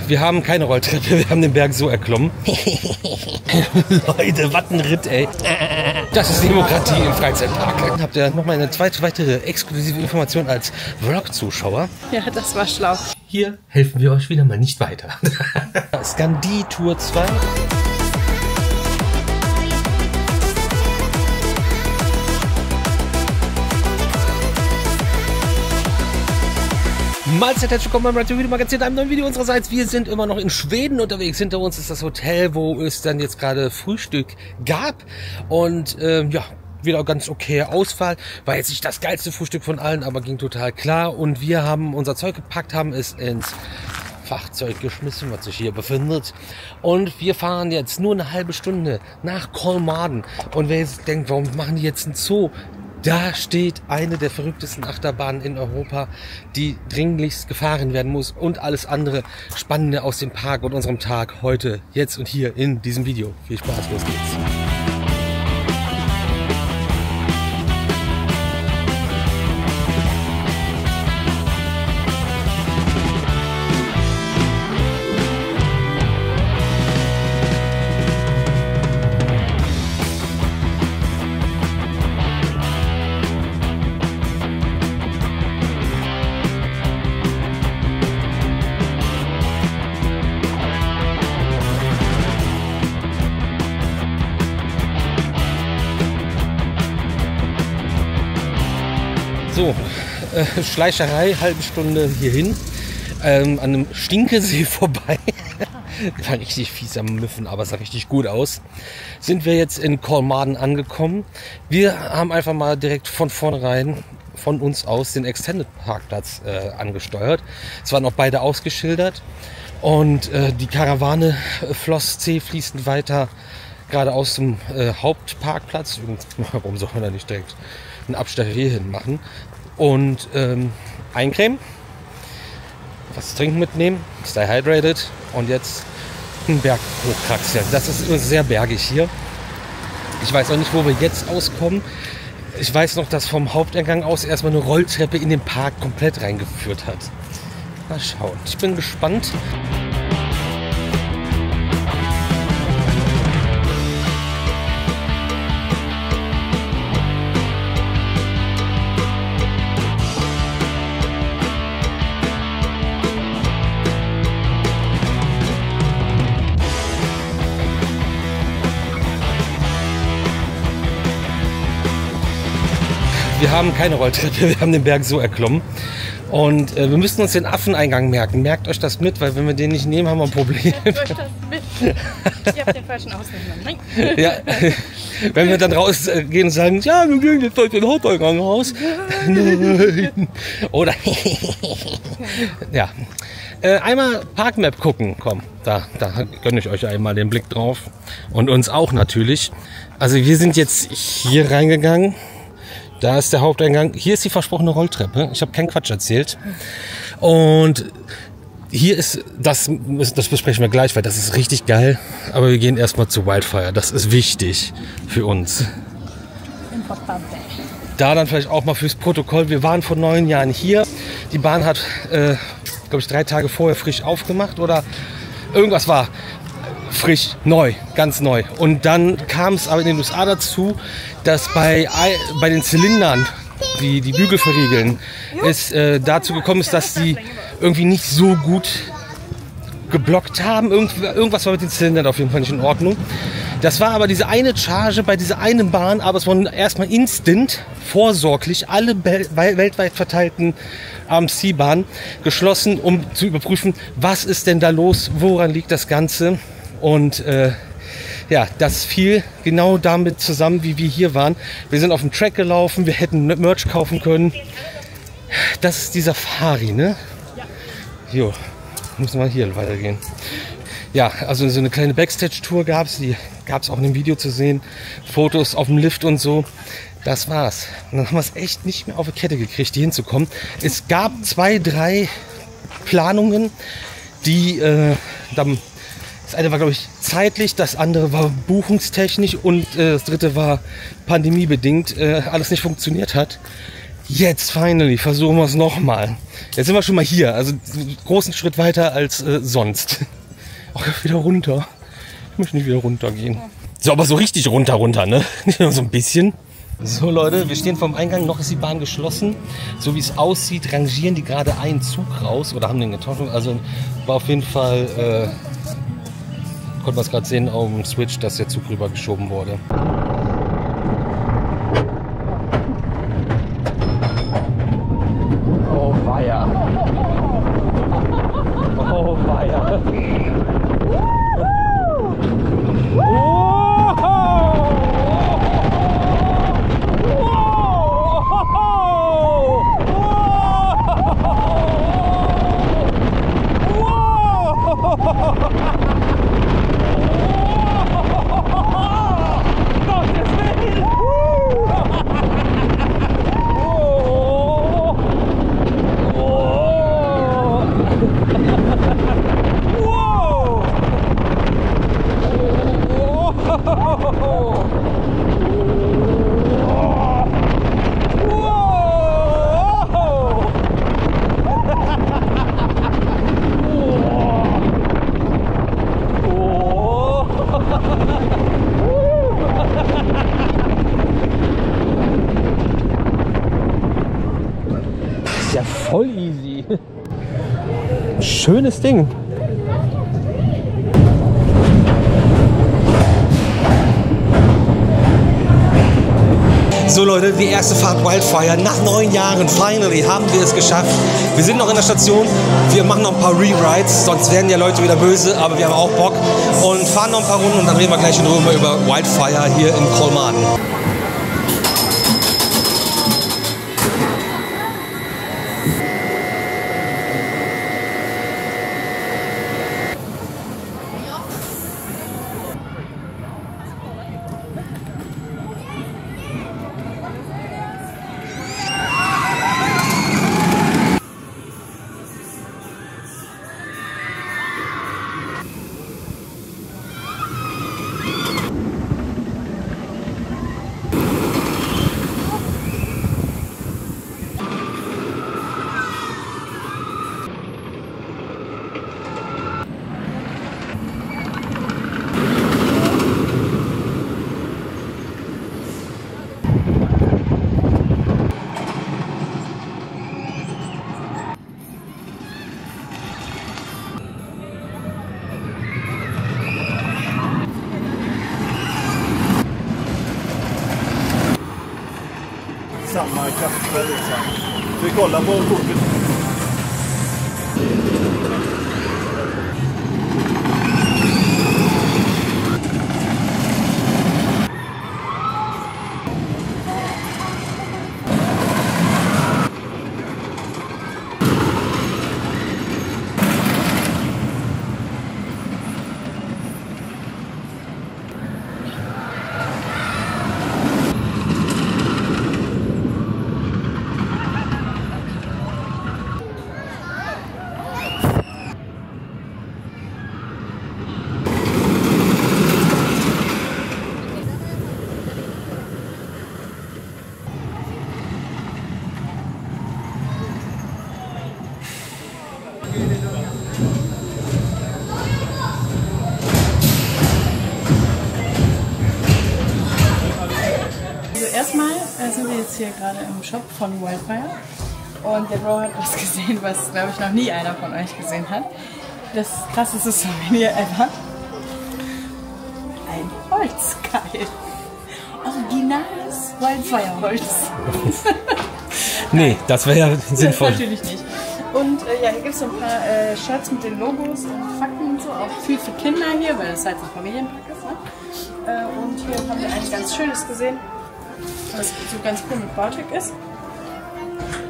Wir haben keine Rolltreppe, wir haben den Berg so erklommen. Leute, was ein Ritt, ey. Das ist Demokratie im Freizeitpark. Habt ihr nochmal eine weitere exklusive Information als Vlog-Zuschauer? Ja, das war schlau. Hier helfen wir euch wieder mal nicht weiter. Scandi Tour 2. Mahlzeit, herzlich willkommen beim Right to Video Magazin, einem neuen Video unsererseits. Wir sind immer noch in Schweden unterwegs. Hinter uns ist das Hotel, wo es dann jetzt gerade Frühstück gab. Und ja, wieder ganz okay Auswahl. War jetzt nicht das geilste Frühstück von allen, aber ging total klar. Und wir haben unser Zeug gepackt, haben es ins Fahrzeug geschmissen, was sich hier befindet. Und wir fahren jetzt nur eine halbe Stunde nach Kolmården. Und wer jetzt denkt, warum machen die jetzt einen Zoo? Da steht eine der verrücktesten Achterbahnen in Europa, die dringlichst gefahren werden muss und alles andere Spannende aus dem Park und unserem Tag heute, jetzt und hier in diesem Video. Viel Spaß, los geht's. So, Schleicherei, halbe Stunde hierhin, an einem Stinkesee vorbei. War richtig fies am Müffen, aber es sah richtig gut aus. Sind wir jetzt in Kolmården angekommen. Wir haben einfach mal direkt von vornherein von uns aus den Extended Parkplatz angesteuert. Es waren auch beide ausgeschildert und die Karawane floss zähfließend weiter geradeaus zum Hauptparkplatz. Warum soll man da nicht direkt einen Abstecher hier hin machen? Und eincremen, was zu trinken mitnehmen, stay hydrated und jetzt einen Berg hochkraxeln. Das ist sehr bergig hier. Ich weiß auch nicht, wo wir jetzt auskommen. Ich weiß noch, dass vom Haupteingang aus erstmal eine Rolltreppe in den Park komplett reingeführt hat. Mal schauen. Ich bin gespannt. Wir haben keine Rolltreppe, wir haben den Berg so erklommen. Und wir müssen uns den Affeneingang merken. Merkt euch das mit, weil wenn wir den nicht nehmen, haben wir ein Problem. Merkt euch das mit. Ihr habt den falschen Ausgang. Ja, wenn wir dann rausgehen und sagen, ja, wir gehen jetzt durch den Haupteingang raus. Nein. Oder ja. Einmal Parkmap gucken, komm, da gönne ich euch einmal den Blick drauf. Und uns auch natürlich. Also wir sind jetzt hier reingegangen. Da ist der Haupteingang. Hier ist die versprochene Rolltreppe. Ich habe keinen Quatsch erzählt. Und hier ist das besprechen wir gleich, weil das ist richtig geil. Aber wir gehen erstmal zu Wildfire. Das ist wichtig für uns. Da dann vielleicht auch mal fürs Protokoll. Wir waren vor 9 Jahren hier. Die Bahn hat, glaube ich, 3 Tage vorher frisch aufgemacht oder irgendwas war. Frisch, neu, ganz neu. Und dann kam es aber in den USA dazu, dass bei den Zylindern, die Bügel verriegeln, es dazu gekommen ist, dass die irgendwie nicht so gut geblockt haben. Irgendwas war mit den Zylindern auf jeden Fall nicht in Ordnung. Das war aber diese eine Charge bei dieser einen Bahn, aber es wurden erstmal instant, vorsorglich, alle weltweit verteilten AMC-Bahnen geschlossen, um zu überprüfen, was ist denn da los, woran liegt das Ganze. Und ja, das fiel genau damit zusammen, wie wir hier waren. Wir sind auf dem Track gelaufen, wir hätten Merch kaufen können. Das ist die Safari, ne? Ja. Jo, müssen wir hier weitergehen. Ja, also so eine kleine Backstage-Tour gab es, die gab es auch in dem Video zu sehen. Fotos auf dem Lift und so. Das war's. Und dann haben wir es echt nicht mehr auf die Kette gekriegt, hier hinzukommen. Es gab 2, 3 Planungen, die dann. Das eine war, glaube ich, zeitlich, das andere war buchungstechnisch und das dritte war pandemiebedingt, alles nicht funktioniert hat. Jetzt, finally, versuchen wir es nochmal. Jetzt sind wir schon mal hier, also einen großen Schritt weiter als sonst. Auch wieder runter. Ich möchte nicht wieder runtergehen. So, aber so richtig runter, ne? Nicht nur so ein bisschen. So Leute, wir stehen vorm Eingang, noch ist die Bahn geschlossen. So wie es aussieht, rangieren die gerade einen Zug raus oder haben den getauscht. Also war auf jeden Fall, konnte man es gerade sehen auf dem Switch, dass der Zug rübergeschoben wurde. Oh weia. Oh weia. Ja, voll easy. Schönes Ding. So Leute, die erste Fahrt Wildfire. Nach 9 Jahren, finally, haben wir es geschafft. Wir sind noch in der Station. Wir machen noch ein paar Rewrites, sonst werden ja Leute wieder böse, aber wir haben auch Bock. Und fahren noch ein paar Runden und dann reden wir gleich in Ruhe über Wildfire hier in Kolmaden. Samma kraftfält. Vi kollar på kortet. Erstmal sind wir jetzt hier gerade im Shop von Wildfire und der Bro hat was gesehen, was glaube ich noch nie einer von euch gesehen hat. Das krasseste Souvenir ever. Ein Holzkeil. Originales Wildfire-Holz. Nee, das wäre ja sinnvoll. Natürlich nicht. Und ja, hier gibt es so ein paar Shirts mit den Logos und Fakten und so, auch viel für Kinder hier, weil das halt so ein Familienpack ist. Ne? Und hier haben wir ein ganz schönes gesehen, was so ganz cool mit Baltic ist.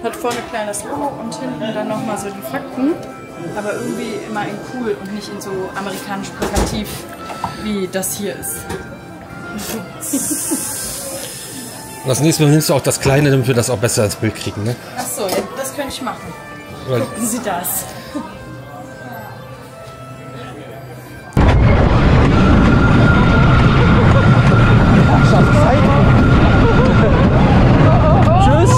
Hat vorne ein kleines Logo und hinten dann nochmal so die Fakten, aber irgendwie immer in cool und nicht in so amerikanisch plakativ, wie das hier ist. Das nächste Mal nimmst du auch das Kleine, damit wir das auch besser ins Bild kriegen, ne? Achso, ja, das könnte ich machen. Gucken Sie das. Tschüss!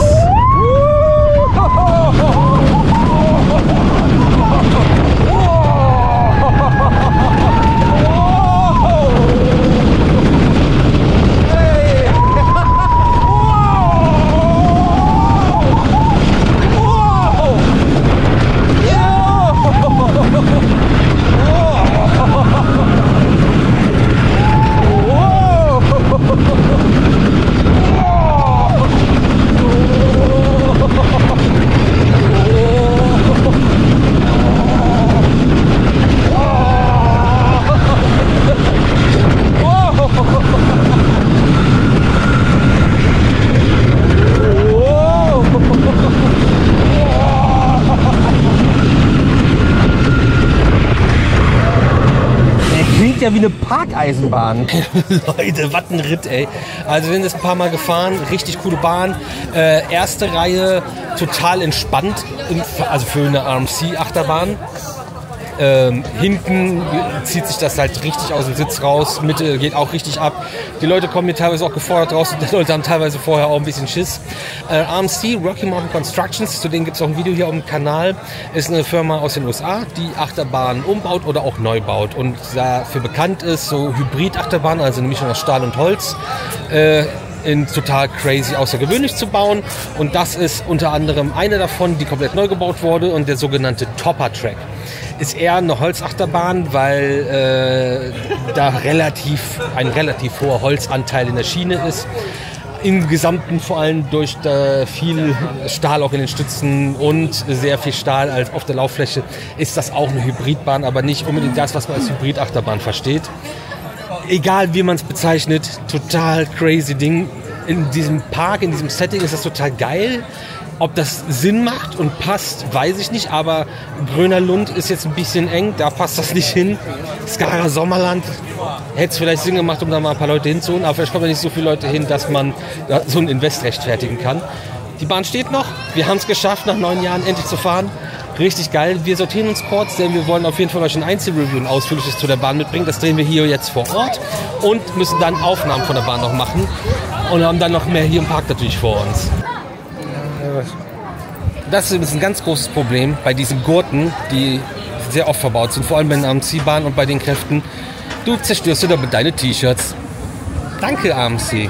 klingt ja wie eine Parkeisenbahn. Leute, was ein Ritt, ey. Also wir sind jetzt ein paar Mal gefahren, richtig coole Bahn. Erste Reihe total entspannt, also für eine RMC-Achterbahn. Hinten zieht sich das halt richtig aus dem Sitz raus, Mitte geht auch richtig ab. Die Leute kommen hier teilweise auch gefordert raus und die Leute haben teilweise vorher auch ein bisschen Schiss. RMC, Rocky Mountain Constructions, zu denen gibt es auch ein Video hier auf dem Kanal, ist eine Firma aus den USA, die Achterbahnen umbaut oder auch neu baut und dafür bekannt ist, so Hybrid-Achterbahnen, also eine Mischung aus Stahl und Holz, in total crazy außergewöhnlich zu bauen. Und das ist unter anderem eine davon, die komplett neu gebaut wurde und der sogenannte Topper Track. Ist eher eine Holzachterbahn, weil da ein relativ hoher Holzanteil in der Schiene ist. Im Gesamten vor allem durch viel Stahl auch in den Stützen und sehr viel Stahl als auf der Lauffläche ist das auch eine Hybridbahn, aber nicht unbedingt das, was man als Hybridachterbahn versteht. Egal wie man es bezeichnet, total crazy Ding. In diesem Park, in diesem Setting ist das total geil. Ob das Sinn macht und passt, weiß ich nicht, aber Gröner Lund ist jetzt ein bisschen eng, da passt das nicht hin. Skara Sommerland hätte es vielleicht Sinn gemacht, um da mal ein paar Leute hinzuholen, aber vielleicht kommen da nicht so viele Leute hin, dass man so ein Invest rechtfertigen kann. Die Bahn steht noch, wir haben es geschafft, nach 9 Jahren endlich zu fahren. Richtig geil. Wir sortieren uns kurz, denn wir wollen auf jeden Fall euch ein Einzelreview, ein ausführliches zu der Bahn mitbringen. Das drehen wir hier jetzt vor Ort und müssen dann Aufnahmen von der Bahn noch machen und haben dann noch mehr hier im Park natürlich vor uns. Das ist ein ganz großes Problem bei diesen Gurten, die sehr oft verbaut sind, vor allem bei den AMC-Bahnen und bei den Kräften. Du zerstörst dir damit deine T-Shirts. Danke, AMC.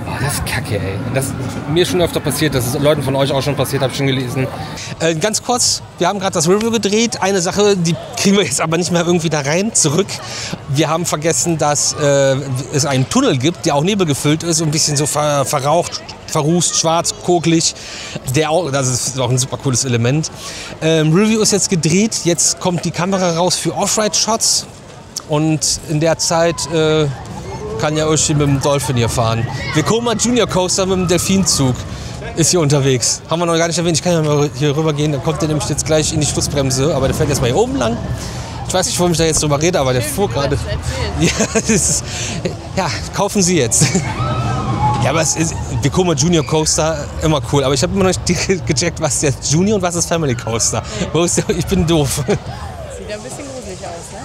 Oh, das ist kacke, ey. Das ist mir schon öfter passiert, das ist Leuten von euch auch schon passiert, habe ich schon gelesen. Ganz kurz, wir haben gerade das Review gedreht. Eine Sache, die kriegen wir jetzt aber nicht mehr irgendwie da rein, zurück. Wir haben vergessen, dass es einen Tunnel gibt, der auch nebelgefüllt ist und ein bisschen so verraucht, verrußt, schwarz, kokelig. Das ist auch ein super cooles Element. Review ist jetzt gedreht, jetzt kommt die Kamera raus für Off-Ride-Shots und in der Zeit kann ja euch mit dem Dolphin hier fahren. Vekoma Junior Coaster mit dem Delfinzug ist hier unterwegs. Haben wir noch gar nicht erwähnt. Ich kann ja mal hier rüber gehen, dann kommt der nämlich jetzt gleich in die Schlussbremse, aber der fährt erstmal hier oben lang. Ich weiß nicht, warum ich da jetzt drüber rede, aber der fuhr gerade. Ja, kaufen Sie jetzt. Ja, aber es ist Vekoma Junior Coaster, immer cool. Aber ich habe immer noch nicht gecheckt, was ist jetzt Junior und was ist Family Coaster. Wo ist der? Ich bin doof. Sieht ja ein bisschen gruselig aus, ne?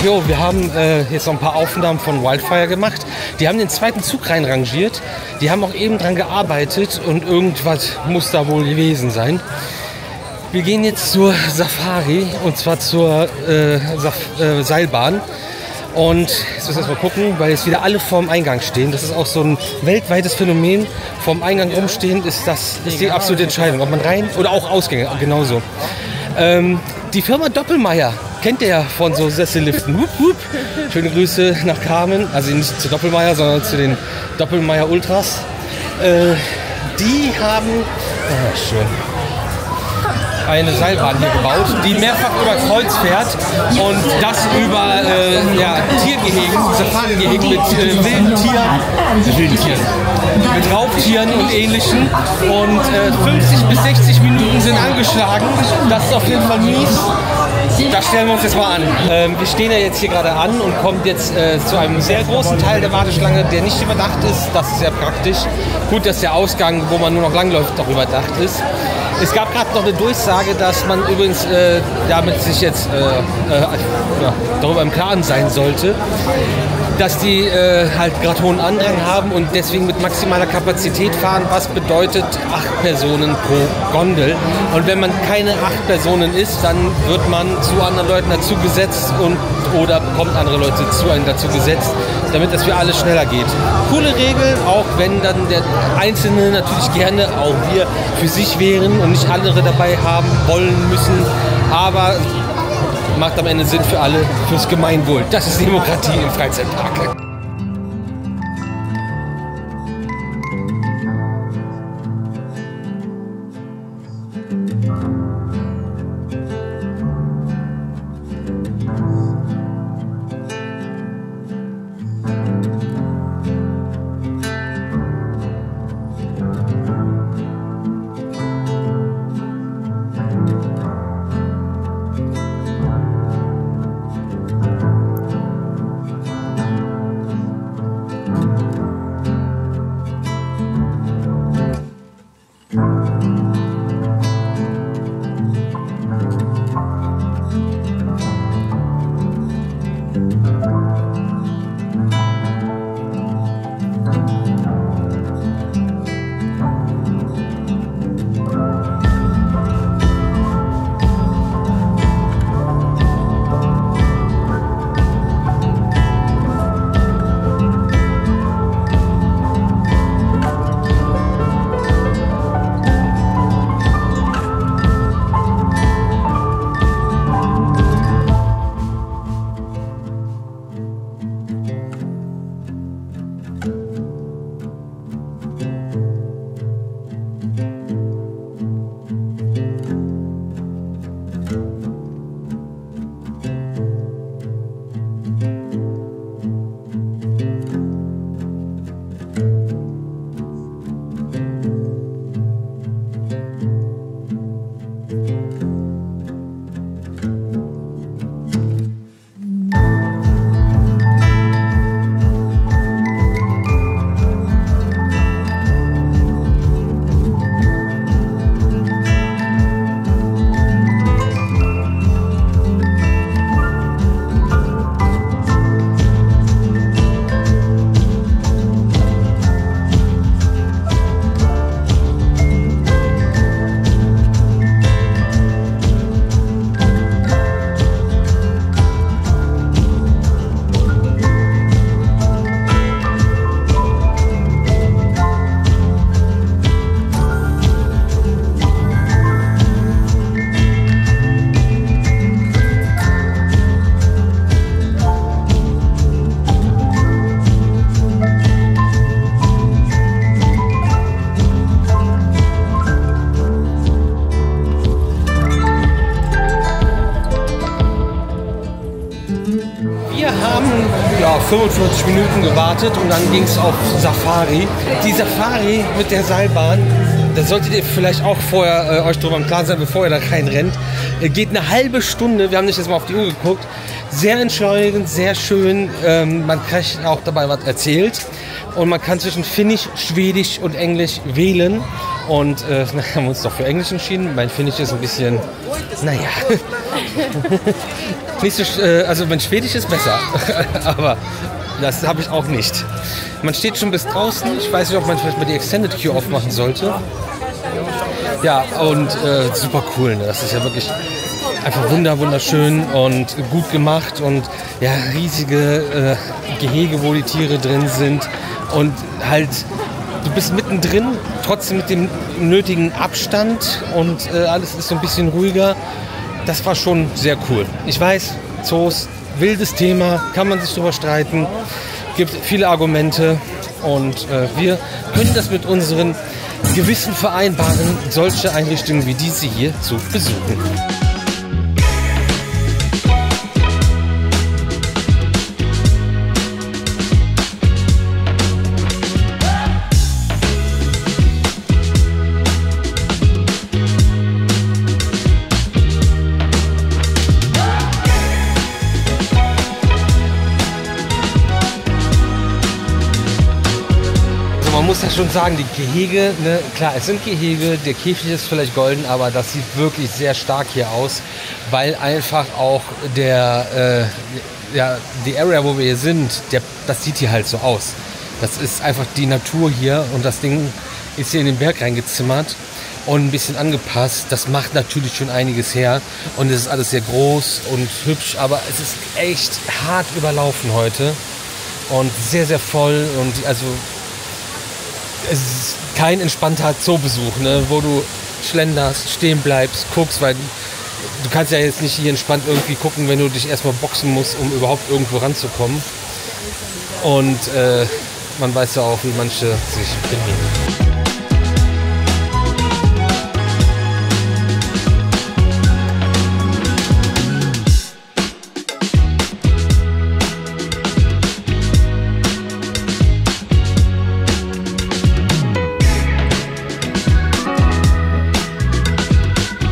Jo, wir haben jetzt noch ein paar Aufnahmen von Wildfire gemacht. Die haben den zweiten Zug reinrangiert. Die haben auch eben dran gearbeitet und irgendwas muss da wohl gewesen sein. Wir gehen jetzt zur Safari und zwar zur Seilbahn. Und jetzt müssen wir erstmal gucken, weil jetzt wieder alle vorm Eingang stehen. Das ist auch so ein weltweites Phänomen. Vorm Eingang rumstehen ist die absolute Entscheidung, ob man rein oder auch Ausgänge, genauso. Die Firma Doppelmayr, kennt ihr ja von so Sesselliften. Wupp, wupp. Schöne Grüße nach Carmen, also nicht zu Doppelmayr, sondern zu den Doppelmayr Ultras. Die haben schön eine Seilbahn hier gebaut, die mehrfach über Kreuz fährt und das über Tiergehegen, Safari-Gehegen mit wilden Tieren, mit Raubtieren und Ähnlichem. Und 50 bis 60 Minuten sind angeschlagen. Das ist auf jeden Fall mies. Da stellen wir uns jetzt mal an. Wir stehen ja jetzt hier gerade an und kommen jetzt zu einem sehr großen Teil der Warteschlange, der nicht überdacht ist. Das ist sehr praktisch. Gut, dass der Ausgang, wo man nur noch langläuft, auch überdacht ist. Es gab gerade noch eine Durchsage, dass man übrigens damit sich jetzt darüber im Klaren sein sollte, dass die halt gerade hohen Andrang haben und deswegen mit maximaler Kapazität fahren, was bedeutet 8 Personen pro Gondel. Und wenn man keine 8 Personen ist, dann wird man zu anderen Leuten dazu gesetzt oder bekommt andere Leute zu einem dazu gesetzt, damit das für alle schneller geht. Coole Regel, auch wenn dann der Einzelne natürlich gerne, auch wir, für sich wären und nicht andere dabei haben wollen müssen, aber macht am Ende Sinn für alle, fürs Gemeinwohl. Das ist Demokratie im Freizeitpark. Wir haben 45 Minuten gewartet und dann ging es auf Safari. Die Safari mit der Seilbahn, da solltet ihr vielleicht auch vorher euch drüber im Klaren sein, bevor ihr da reinrennt, geht eine halbe Stunde. Wir haben nicht jetzt mal auf die Uhr geguckt. Sehr entschleunigend, sehr schön. Man kriegt auch dabei was erzählt. Und man kann zwischen Finnisch, Schwedisch und Englisch wählen. Und haben wir uns doch für Englisch entschieden. Mein Finnisch ist ein bisschen, naja, nicht so, also mein Schwedisch ist besser, aber das habe ich auch nicht. Man steht schon bis draußen. Ich weiß nicht, ob man vielleicht mal die Extended Queue aufmachen sollte. Ja, und super cool. Ne? Das ist ja wirklich einfach wunderschön und gut gemacht. Und ja, riesige Gehege, wo die Tiere drin sind. Und halt, du bist mittendrin, trotzdem mit dem nötigen Abstand. Und alles ist so ein bisschen ruhiger. Das war schon sehr cool. Ich weiß, Zoos, wildes Thema, kann man sich drüber streiten, gibt viele Argumente und wir können das mit unseren Gewissen vereinbaren, solche Einrichtungen wie diese hier zu besuchen. Man muss das schon sagen, die Gehege, ne, klar, es sind Gehege, der Käfig ist vielleicht golden, aber das sieht wirklich sehr stark hier aus, weil einfach auch die Area, wo wir hier sind, das sieht hier halt so aus. Das ist einfach die Natur hier und das Ding ist hier in den Berg reingezimmert und ein bisschen angepasst. Das macht natürlich schon einiges her und es ist alles sehr groß und hübsch, aber es ist echt hart überlaufen heute und sehr, sehr voll und also es ist kein entspannter Zoobesuch, ne, wo du schlenderst, stehen bleibst, guckst, weil du kannst ja jetzt nicht hier entspannt irgendwie gucken, wenn du dich erstmal boxen musst, um überhaupt irgendwo ranzukommen. Und man weiß ja auch, wie manche sich benehmen.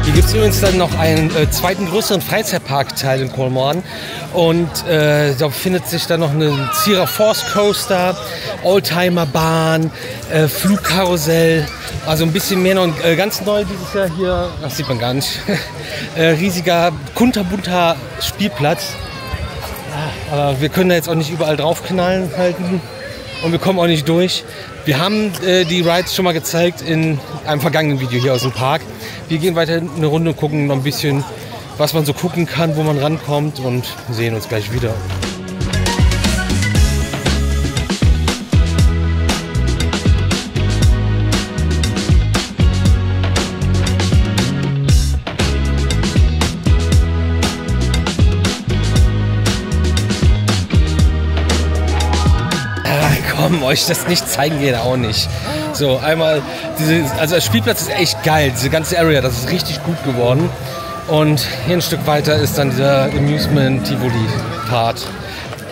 Hier gibt es übrigens dann noch einen zweiten größeren Freizeitparkteil in Kolmården und da befindet sich dann noch eine Sierra Force Coaster, Oldtimer-Bahn, Flugkarussell, also ein bisschen mehr noch ganz neu dieses Jahr hier, das sieht man gar nicht, riesiger, kunterbunter Spielplatz, aber wir können da jetzt auch nicht überall draufknallen halten und wir kommen auch nicht durch. Wir haben die Rides schon mal gezeigt in einem vergangenen Video hier aus dem Park. Wir gehen weiter eine Runde und gucken noch ein bisschen, was man so gucken kann, wo man rankommt und sehen uns gleich wieder. Euch das nicht zeigen geht auch nicht. So, einmal, also der Spielplatz ist echt geil, diese ganze Area, das ist richtig gut geworden. Und hier ein Stück weiter ist dann dieser Amusement-Tivoli-Part.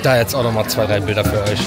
Da jetzt auch noch mal 2, 3 Bilder für euch.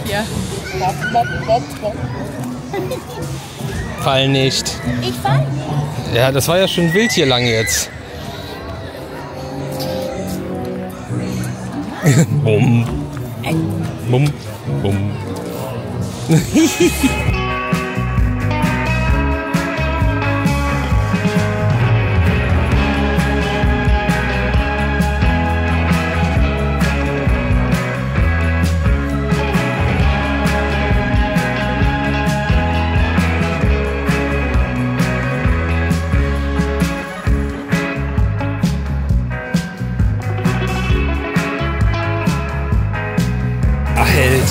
Hier. Bop, bop, bop, bop. Fall nicht. Ich fall. Ja, das war ja schon wild hier lang jetzt. Bum. Bum. Bum.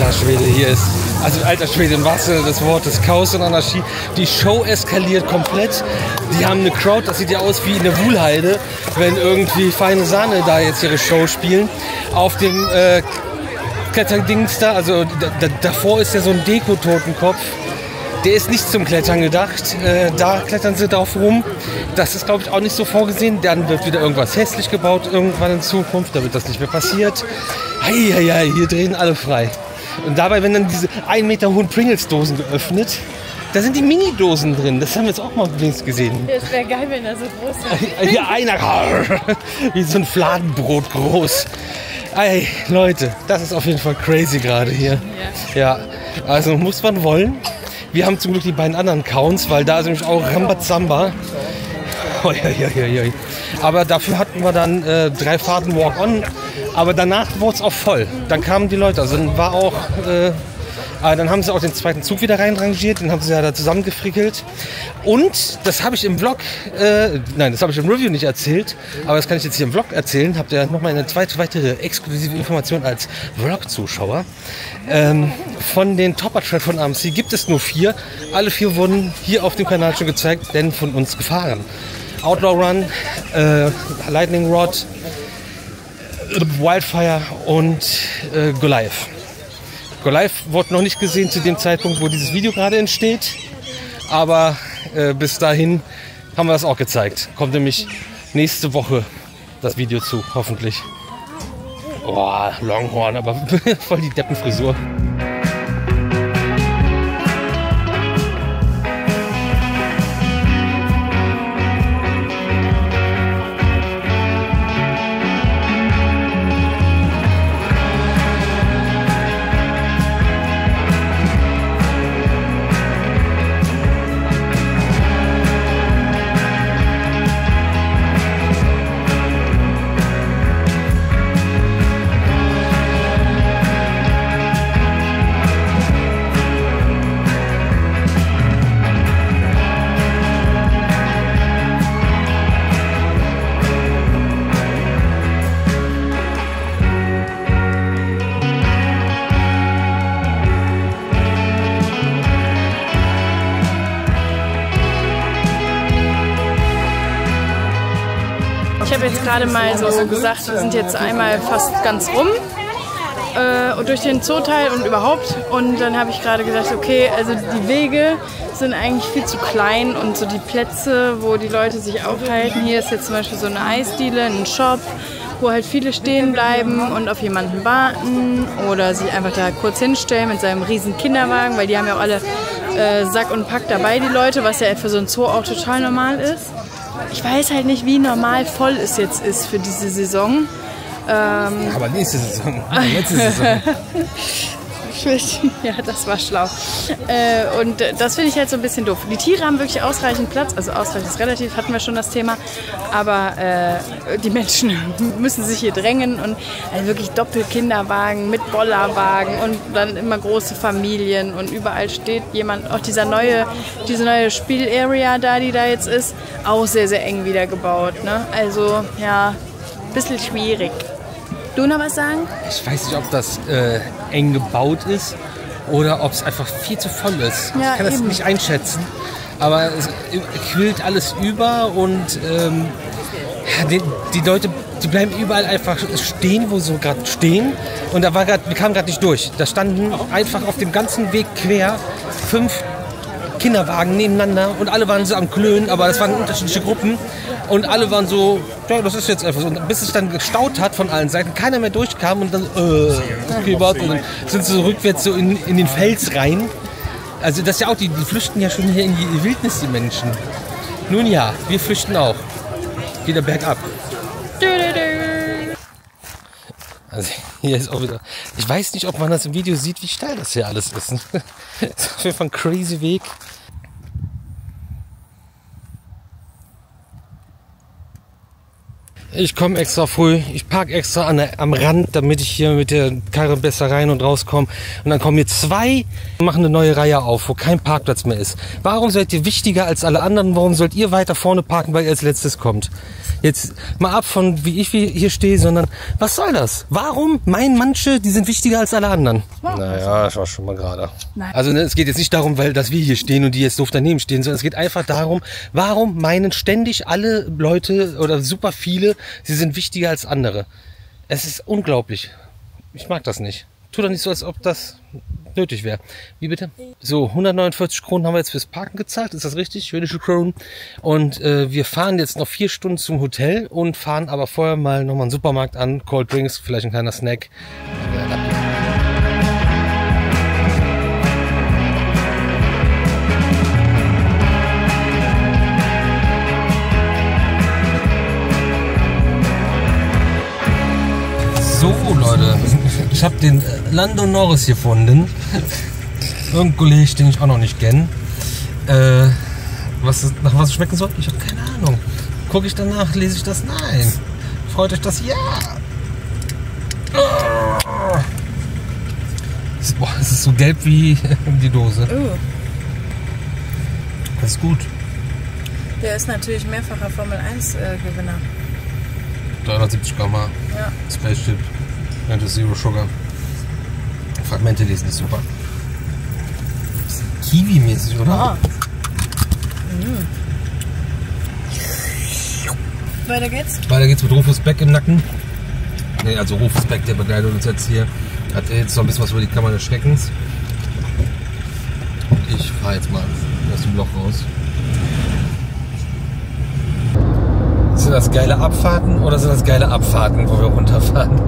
Alter Schwede, hier ist, also alter Schwede im wahrsten Sinne des Wortes, Chaos und Anarchie. Die Show eskaliert komplett. Die haben eine Crowd, das sieht ja aus wie in der Wuhlheide, wenn irgendwie Feine Sahne da jetzt ihre Show spielen. Auf dem Kletterdings da, also davor ist ja so ein Deko-Totenkopf. Der ist nicht zum Klettern gedacht. Da klettern sie drauf rum. Das ist, glaube ich, auch nicht so vorgesehen. Dann wird wieder irgendwas hässlich gebaut irgendwann in Zukunft. Da wird das nicht mehr passiert. Heieiei, hier drehen alle frei. Und dabei werden dann diese 1 Meter hohen Pringles-Dosen geöffnet. Da sind die Mini-Dosen drin. Das haben wir jetzt auch mal links gesehen. Es wäre geil, wenn er so groß wäre. Ja, einer. Wie so ein Fladenbrot groß. Ey, Leute, das ist auf jeden Fall crazy gerade hier. Ja, also muss man wollen. Wir haben zum Glück die beiden anderen Counts, weil da ist nämlich auch Rambazamba. Aber dafür hatten wir dann 3 Fahrten Walk-on. Aber danach wurde es auch voll. Dann kamen die Leute. Also dann war auch... dann haben sie auch den zweiten Zug wieder reinrangiert, den haben sie ja da zusammengefrickelt. Und das habe ich im Vlog, nein, das habe ich im Review nicht erzählt, aber das kann ich jetzt hier im Vlog erzählen. Habt ihr nochmal eine weitere exklusive Information als Vlog-Zuschauer. Von den Topper-Track von AMC gibt es nur 4. Alle 4 wurden hier auf dem Kanal schon gezeigt, denn von uns gefahren. Outlaw Run, Lightning Rod, Wildfire und Goliath. Goliath wurde noch nicht gesehen zu dem Zeitpunkt, wo dieses Video gerade entsteht. Aber bis dahin haben wir das auch gezeigt. Kommt nämlich nächste Woche das Video zu, hoffentlich. Boah, Longhorn, aber voll die Deppenfrisur. Ich habe jetzt gerade mal so gesagt, wir sind jetzt einmal fast ganz rum durch den Zooteil und überhaupt. Und dann habe ich gerade gesagt, okay, also die Wege sind eigentlich viel zu klein und so die Plätze, wo die Leute sich aufhalten. Hier ist jetzt zum Beispiel so eine Eisdiele, ein Shop, wo halt viele stehen bleiben und auf jemanden warten oder sich einfach da kurz hinstellen mit seinem riesen Kinderwagen, weil die haben ja auch alle Sack und Pack dabei, die Leute, was ja für so ein Zoo auch total normal ist. Ich weiß halt nicht, wie normal voll es jetzt ist für diese Saison. Aber nächste Saison, letzte Saison. Ja, das war schlau. Und das finde ich halt so ein bisschen doof. Die Tiere haben wirklich ausreichend Platz, also ausreichend ist relativ, hatten wir schon das Thema. Aber die Menschen müssen sich hier drängen und also wirklich Doppelkinderwagen mit Bollerwagen und dann immer große Familien und überall steht jemand. Auch diese neue Spielarea da, die da jetzt ist, auch sehr, sehr eng wieder gebaut. Ne? Also ja, ein bisschen schwierig. Du noch was sagen? Ich weiß nicht, ob das eng gebaut ist oder ob es einfach viel zu voll ist. Ja, ich kann das nicht einschätzen. Aber es quillt alles über und die Leute, die bleiben überall einfach stehen, wo sie gerade stehen. Und wir kamen gerade nicht durch. Da standen einfach auf dem ganzen Weg quer 5 Kinderwagen nebeneinander und alle waren so am Klönen, aber das waren unterschiedliche Gruppen und alle waren so, ja, das ist jetzt einfach so. Und bis es dann gestaut hat von allen Seiten, keiner mehr durchkam und dann, okay, warte, und dann sind sie so rückwärts so in den Fels rein. Also das ist ja auch, die flüchten ja schon hier in die Wildnis, die Menschen. Nun ja, wir flüchten auch. Wieder bergab. Also hier ist auch wieder, ich weiß nicht, ob man das im Video sieht, wie steil das hier alles ist. Das ist auf jeden Fall ein crazy Weg. Ich komme extra früh, ich parke extra am Rand, damit ich hier mit der Karre besser rein und rauskomme. Und dann kommen hier 2, machen eine neue Reihe auf, wo kein Parkplatz mehr ist. Warum seid ihr wichtiger als alle anderen? Warum sollt ihr weiter vorne parken, weil ihr als letztes kommt? Jetzt mal ab von wie ich hier stehe, sondern was soll das? Warum meinen manche, die sind wichtiger als alle anderen? Naja, das war schon mal gerade. Also es geht jetzt nicht darum, dass wir hier stehen und die jetzt doof daneben stehen, sondern es geht einfach darum, warum meinen ständig alle Leute oder super viele, sie sind wichtiger als andere. Es ist unglaublich. Ich mag das nicht. Tu doch nicht so, als ob das nötig wäre. Wie bitte? So, 149 Kronen haben wir jetzt fürs Parken gezahlt. Ist das richtig? Schwedische Kronen. Und wir fahren jetzt noch 4 Stunden zum Hotel und fahren aber vorher mal nochmal einen Supermarkt an. Cold Drinks, vielleicht ein kleiner Snack. So, Leute, ich habe den Lando Norris gefunden. Irgendein Kollege, den ich auch noch nicht kenne. Nach was es schmecken soll? Ich habe keine Ahnung. Gucke ich danach, lese ich das? Nein. Freut euch das? Ja. Boah, es ist so gelb wie die Dose. Das ist gut. Der ist natürlich mehrfacher Formel 1 Gewinner. 370 Gramm. Ja. Spaceship. Zero Sugar. Fragmente lesen ist super. Kiwi-mäßig, oder? Ah. Weiter geht's? Weiter geht's mit Rufus Beck im Nacken. Ne, also Rufus Beck, der begleitet uns jetzt hier. Hat jetzt noch ein bisschen was über die Kammer des Schreckens. Und ich fahre jetzt mal aus dem Loch raus. Sind das geile Abfahrten oder sind das geile Abfahrten, wo wir runterfahren?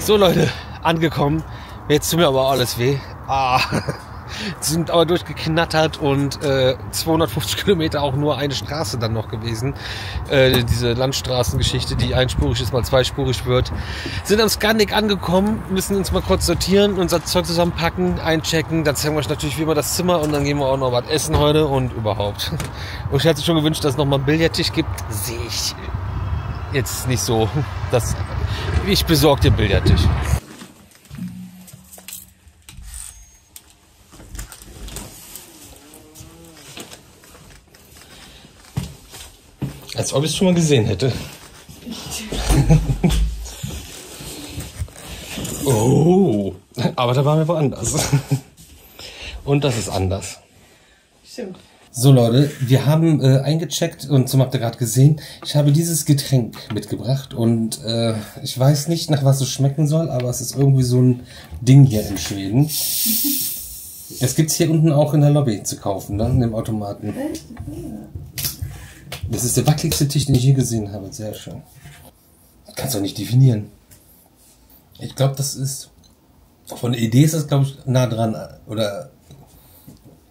So Leute, angekommen. Jetzt tut mir aber alles weh. Sind aber durchgeknattert und 250 Kilometer auch nur eine Straße dann noch gewesen. Diese Landstraßengeschichte, die einspurig ist, mal zweispurig wird. Sind am Scandic angekommen, müssen uns mal kurz sortieren, unser Zeug zusammenpacken, einchecken. Dann zeigen wir euch natürlich wie immer das Zimmer und dann gehen wir auch noch was essen heute und überhaupt. Und ich hatte schon gewünscht, dass es noch mal einen Billardtisch gibt. Sehe ich jetzt nicht so. Ich besorge den Billardtisch. Als ob ich es schon mal gesehen hätte. Oh, aber da waren wir woanders. Und das ist anders. Stimmt. So Leute, wir haben eingecheckt und so habt ihr gerade gesehen, ich habe dieses Getränk mitgebracht und ich weiß nicht, nach was es schmecken soll, aber es ist irgendwie so ein Ding hier in Schweden. Es gibt es hier unten auch in der Lobby zu kaufen, dann in dem Automaten. Das ist der wackeligste Tisch, den ich je gesehen habe. Sehr schön. Kannst du nicht definieren. Ich glaube, das ist... Von der Idee ist das, glaube ich, nah dran. Oder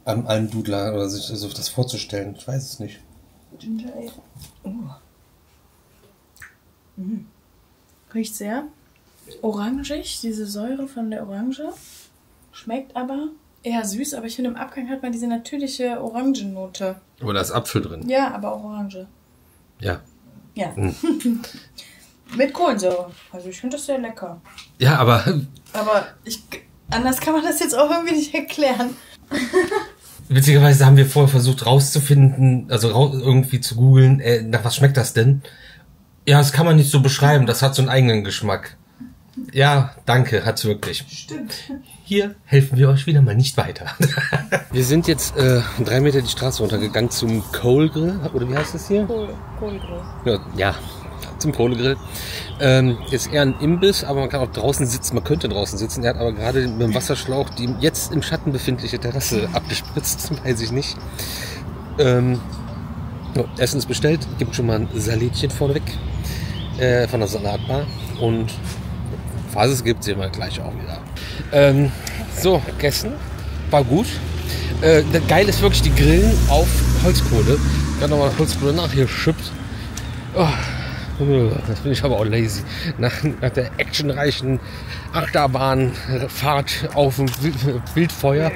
an einem Dudler. Oder sich so das vorzustellen. Ich weiß es nicht. Ginger Ale. Oh. Mhm. Riecht sehr orangig, diese Säure von der Orange. Schmeckt aber eher süß, aber ich finde, im Abgang hat man diese natürliche Orangennote. Aber da ist Apfel drin. Ja, aber auch Orange. Ja. Ja. Mit Kohlensäure. Also ich finde das sehr lecker. Ja, aber... Aber anders kann man das jetzt auch irgendwie nicht erklären. Witzigerweise haben wir vorher versucht rauszufinden, also irgendwie zu googeln, nach was schmeckt das denn? Ja, das kann man nicht so beschreiben, das hat so einen eigenen Geschmack. Ja, danke, hat's wirklich. Stimmt. Hier helfen wir euch wieder mal nicht weiter. Wir sind jetzt 3 Meter die Straße runtergegangen zum Kohlegrill, oder wie heißt das hier? Kohlegrill. Ja, zum Kohlegrill. Ist eher ein Imbiss, aber man kann auch draußen sitzen, man könnte draußen sitzen. Er hat aber gerade mit dem Wasserschlauch die jetzt im Schatten befindliche Terrasse abgespritzt, weiß ich nicht. Essen ist bestellt, gibt schon mal ein Salätchen vorweg von der Salatbar und was es gibt, sehen wir gleich auch wieder. So, gegessen. War gut. Geil ist wirklich die Grillen auf Holzkohle. Ich habe nochmal Holzkohle nachgeschippt. Oh, das bin ich aber auch lazy. Nach der actionreichen Achterbahnfahrt auf dem Wildfeuer.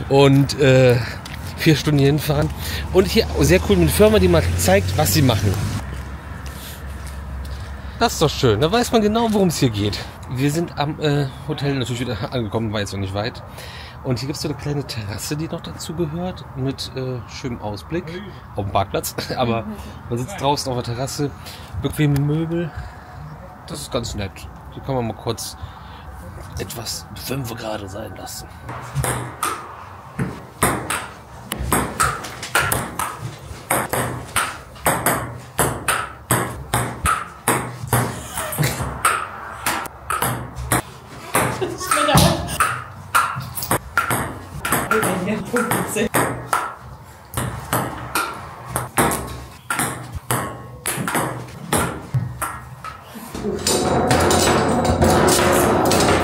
Und 4 Stunden hier hinfahren. Und hier sehr cool mit einer Firma, die mal zeigt, was sie machen. Das ist doch schön. Da weiß man genau, worum es hier geht. Wir sind am Hotel natürlich wieder angekommen, war jetzt noch nicht weit. Und hier gibt es so eine kleine Terrasse, die noch dazu gehört, mit schönem Ausblick auf dem Parkplatz. Aber man sitzt draußen auf der Terrasse, bequeme Möbel. Das ist ganz nett. Hier kann man mal kurz etwas 5 Grad sein lassen.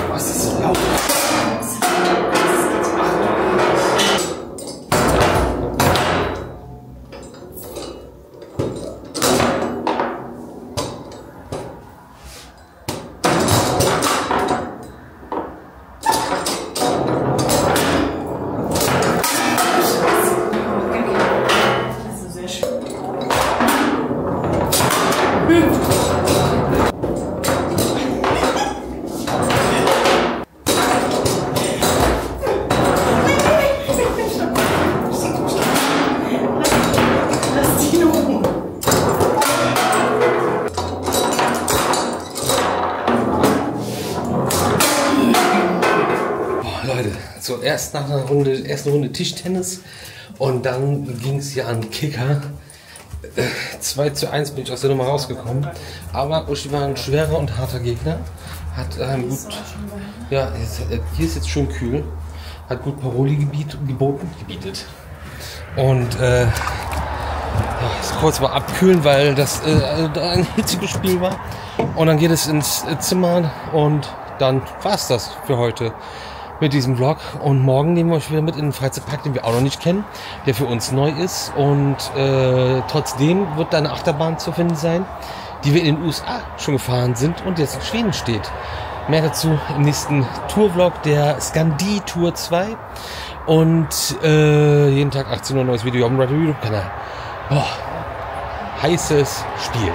Was ist so laut? Leute, so erst nach einer ersten Runde Tischtennis und dann ging es hier an Kicker. 2:1 bin ich aus der Nummer rausgekommen. Aber Uschi war ein schwerer und harter Gegner. Hat gut. Ja, hier ist jetzt schön kühl. Hat gut Paroli gebietet. Und ist kurz mal abkühlen, weil das ein hitziges Spiel war. Und dann geht es ins Zimmer und dann war es das für heute mit diesem Vlog. Und morgen nehmen wir euch wieder mit in den Freizeitpark, den wir auch noch nicht kennen, der für uns neu ist. Und trotzdem wird da eine Achterbahn zu finden sein, die wir in den USA schon gefahren sind und jetzt in Schweden steht. Mehr dazu im nächsten Tour-Vlog, der Scandi Tour 2. Und jeden Tag 18 Uhr neues Video auf dem YouTube-Kanal. Heißes Spiel.